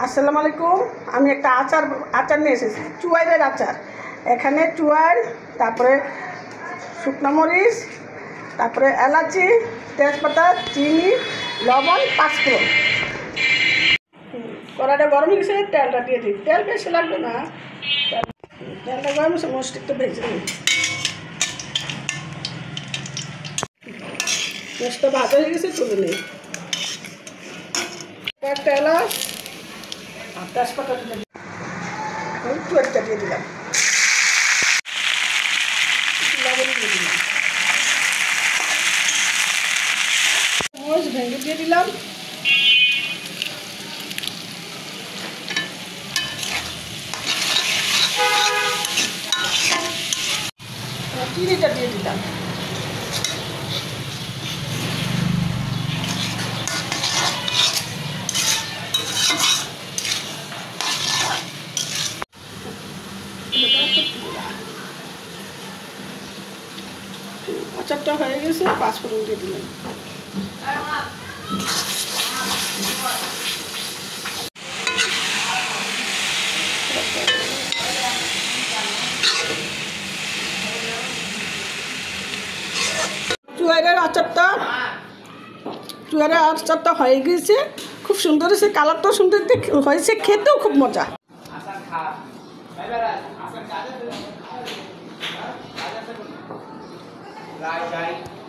আসসালামু আলাইকুম। আমি একটা আচার নিয়ে এসেছি, চুয়াইরের আচার। এখানে চুয়াইর, তারপরে শুকনো মরিচ, তারপরে এলাচি, তেজপাতা, চিনি, লবণ, পাঁচফোড়ন। কড়াইটা গরম হয়ে গেছে, তেলটা দিয়ে দিই। তেল বেশি লাগবে না, তেলটা গরম হয়েছে, মরিচটা একটু ভেজে নিই। মরিচটা ভাজা হয়ে গেছে, তুলে নিই। একটা এলাচ আর তেজপাতা দিয়ে দিই, চুয়ারটা দিয়ে দিলাম, লবণ দিয়ে দিলাম, মরিচ ভেঙে দিয়ে দিলাম, চিনিটা দিয়ে দিলাম, আচারটা হয়ে গেছে, পাঁচফোড়ন দিয়ে দিলাম। চুয়ারের আচারটা হয়ে গেছে, খুব সুন্দর হয়েছে, কালারটাও সুন্দর হয়েছে, খেতেও খুব মজা। Right.